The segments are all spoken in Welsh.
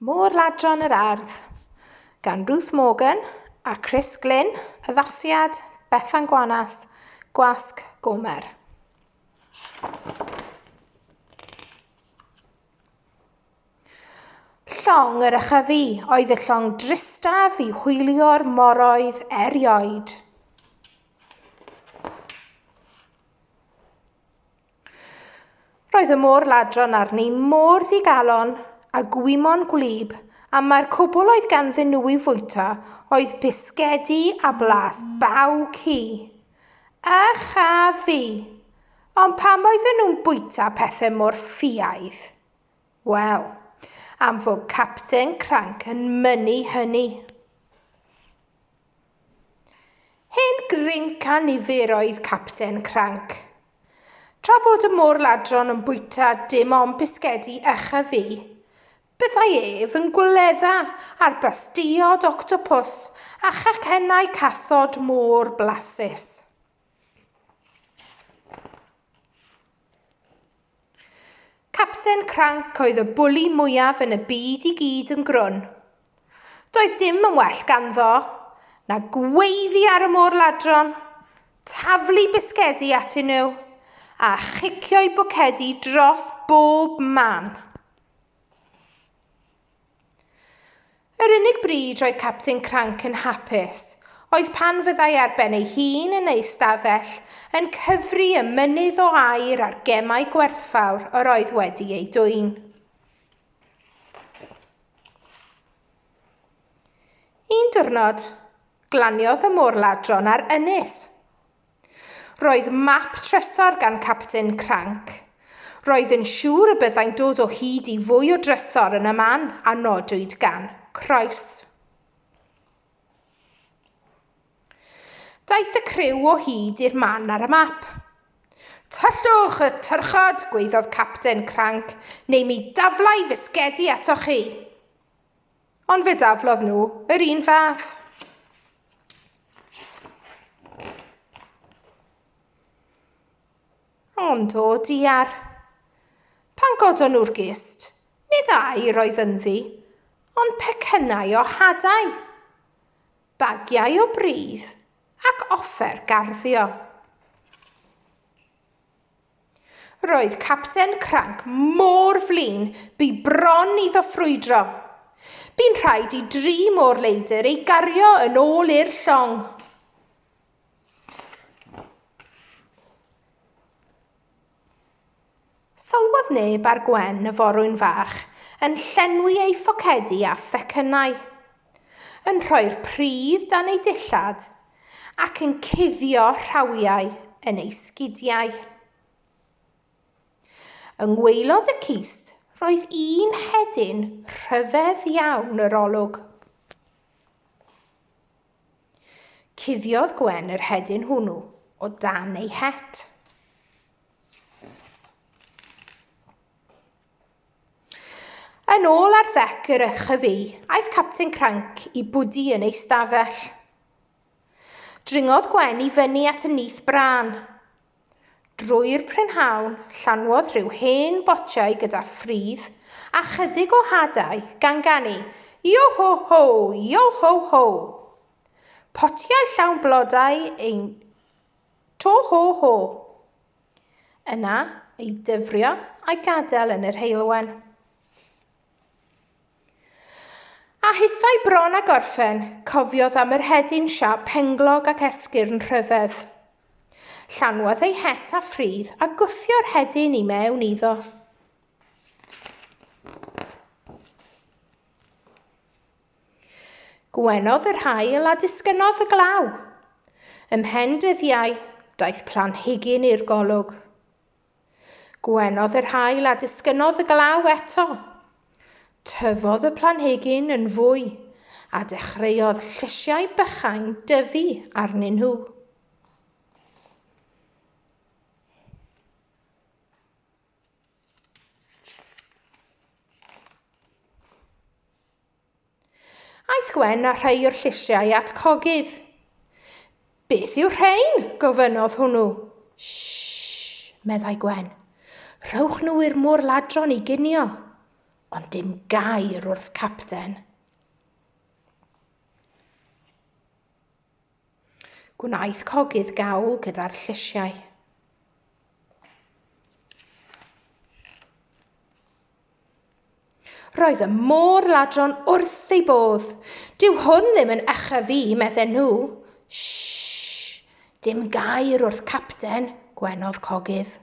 Môr-ladron yr Ardd, gan Ruth Morgan a Chris Glyn, addasiad Bethan Gwanas, gwasg Môr. Llong yr Ych-a-fi oedd y llong dristaf I hwylio'r moroedd erioed. Roedd y môr-ladron arni mor ddigalon a gwymon gwlyb a mae'r cwbl oedd ganddyn nhw I fwyta oedd bisgedi a blas baw ci. Ych-a-fi, ond pam oedden nhw'n bwyta pethau mor ffiaidd? Wel, am fod Capten Cranc yn mynnu hynny. Hen grinc annifyr oedd Capten Cranc. Tra bod y môr-ladron yn bwyta dim ond bisgedi Ych-a-fi, byddai ef yn gwledda ar bastiod octopus a chacennau cathod môr blasus. Capten Cranc oedd y bwli mwyaf yn y byd I gyd yn grwn. Doedd dim yn well ganddo na gweiddi ar y môr-ladron, taflu bisgedi atyn nhw a chicio'u bwcedi dros bob man. Yr unig bryd roedd Capten Cranc yn hapus oedd pan fyddai ar ben ei hun yn ei stafell yn cyfri y mynydd o aer ar gemau gwerthfawr yr oedd wedi ei dwyn. Un diwrnod, glaniodd y môr-ladron ar ynys. Roedd map trysor gan Capten Cranc. Roedd yn siŵr y byddai'n dod o hyd I fwy o drysor yn y man a nodwyd gan croes. Daeth y criw o hyd i'r man ar y map. Tyllwch y tyrchod, gwaeddodd Capten Cranc, neu mi daflau fisgedi atoch chi. Ond fe daflodd nhw yr un fath. Ond o diar, pan godon nhw'r gist, nid air oedd ynddi, ond pecynnau o hadau, bagiau o bridd ac offer garddio. Roedd Capten Cranc mor flin bu bron iddo ffrwydro. Bu'n rhaid I 3 môr-leidr ei gario yn ôl i'r llong. Sylwodd neb ar Gwen y forwyn fach yn llenwi ei ffocedi a phecynnau, yn rhoi'r pridd dan ei dillad ac yn cuddio rhawiau yn ei sgidiau. Yng ngwaelod y cist roedd un hedyn rhyfedd iawn yr olwg. Cuddiodd Gwen yr hedyn hwnnw o dan ei het. Yn ôl ar ddec yr Ych-a-fi, aeth Capten Cranc I bwdi yn ei stafell. Dringodd Gwen I fyny at y nyth bran. Drwy'r prynhawn, llanwodd rhyw hen botiau gyda ffridd a chydig o hadau gan ganu Io-ho-ho, Io-ho-ho. Potiau llawn blodau ein to-ho-ho. Yna ei dyfrio a'i gadael yn yr heulwen. A hithau bron a gorffen, cofiodd am yr hedyn siap penglog ac esgyrn rhyfedd. Llanwodd ei het a ffridd a gwthio'r hedyn I mewn iddo. Gwenodd yr haul a disgynodd y glaw. Ymhen dyddiau, daeth planhigyn i'r golwg. Gwenodd yr haul a disgynodd y glaw eto. Tyfodd y planhigyn yn fwy a dechreuodd llysiau bychain dyfu arnyn nhw. Aeth Gwen a rhai o'r llysiau at cogydd. Beth yw rhain? Gofynnodd hwnnw. Shhh, meddai Gwen. Rhowch nhw i'r môr-ladron I ginio. ond dim gair wrth capten. Gwnaeth cogydd gawl gyda'r llysiau. Roedd y môr-ladron wrth ei bodd. Dyw hwn ddim yn Ych-a-fi, medden nhw. Shhh, dim gair wrth capten, gwenodd cogydd.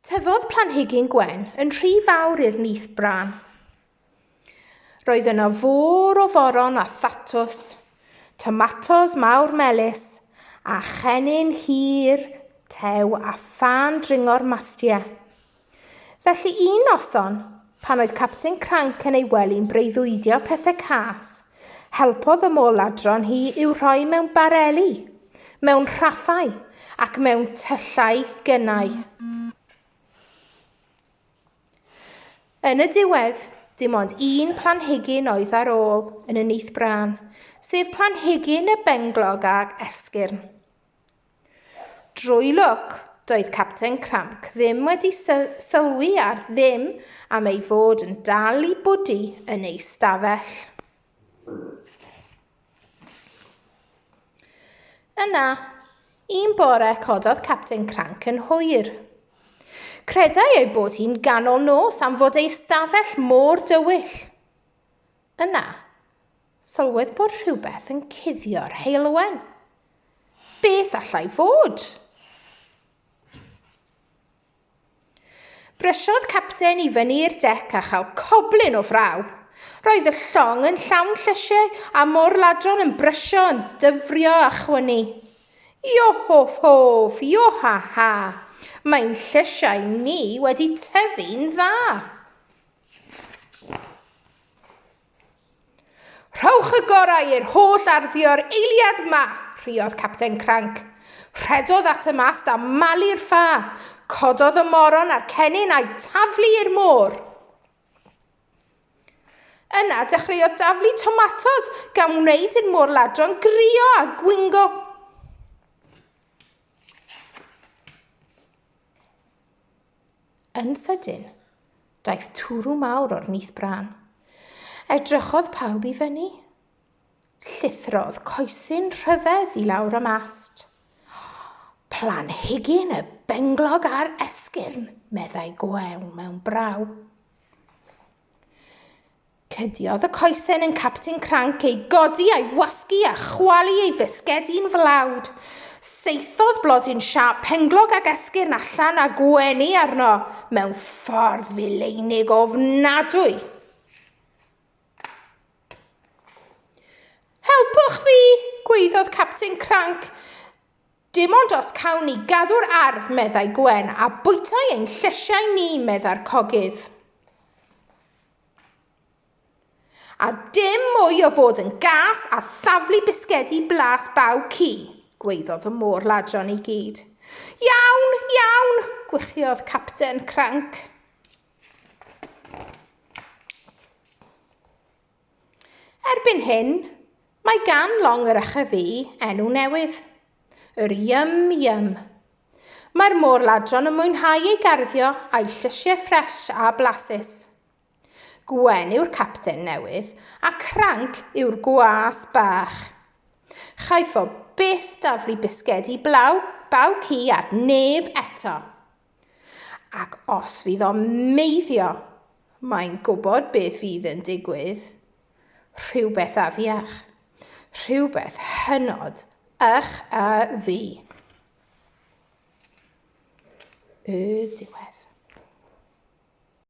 Tyfodd planhigyn gwen yn rhy fawr i'r nyth bran. Roedd yno fôr o foron a thatws, tomatos mawr melys, a chenyn hir, tew a ffan dringor mastia. Felly un noson, pan oedd Capten Cranc yn ei wely'n breuddwydio pethau cas, helpodd y môr-ladron hi i'w rhoi mewn bareli, mewn rhaffau ac mewn tyllau gynnau. Yn y diwedd, dim ond un planhigyn oedd ar ôl yn y nyth bran, sef planhigyn y benglog ag esgyrn. Drwy lwc, doedd Capten Cranc ddim wedi sylwi ar ddim am ei fod yn dal i bwdi yn ei stafell. Yna, un bore cododd Capten Cranc yn hwyr. Credai ei bod hi'n ganol nos am fod ei stafell mor dywyll. Yna, sylwedd bod rhywbeth yn cuddio'r heulwen. Beth allai fod? Brysiodd capten i fyny'r dec a chael coblyn o fraw. Roedd y llong yn llawn llysiau a môr-ladron yn brysio yn dyfrio a chwynu. Io-ho-hof, io-ha-ha. Mae'n llysiau ni wedi tyfu'n dda. Rhowch y gorau i'r holl arddio'r eiliad ma, rhuodd Capten Cranc. Rhedodd at y mast a malu'r ffa. Cododd y moron a'r cenyn a'i taflu i'r môr. Yna dechreuodd daflu tomatos gan wneud i'r môr-ladron grio a gwingo. Yn sydyn, daeth twrw mawr o'r nyth bran. Edrychodd pawb i fyny. Llithrodd coesyn rhyfedd i lawr y mast. Planhigyn y benglog a'r esgyrn, meddai gwew mewn braw. Cydiodd y coesen yn Capten Cranc ei godi a'i wasgu a chwalu ei fisgedi'n flawd. Seithodd blodyn siap penglog ag esgyrn allan a gwenu arno mewn ffordd fileinig ofnadwy. Helpwch fi, gwaeddodd Capten Cranc. Dim ond os cawn ni gadw'r ardd, meddai Gwen, a bwytai ein llysiau ni, medda'r cogydd. A dim mwy o fod yn gas a thaflu bisgedi blas baw ci, gwaeddodd y môr-ladron i gyd. Iawn, iawn, gwychiodd Capten Cranc. Erbyn hyn, mae gan llong yr Ych-a-fi enw newydd. Yr Yum-Yum. Mae'r môr-ladron yn mwynhau ei garddio a'i llysiau ffres a blasus. Gwen yw'r capten newydd a Cranc yw'r gwas bach. Chaiff o byth daflu bisgedi baw ci ar neb eto. Ac os fydd o'n meiddio, mae'n gwybod beth fydd yn digwydd. Rhywbeth afiach. Rhywbeth hynod Ych-a-fi. Y diwedd.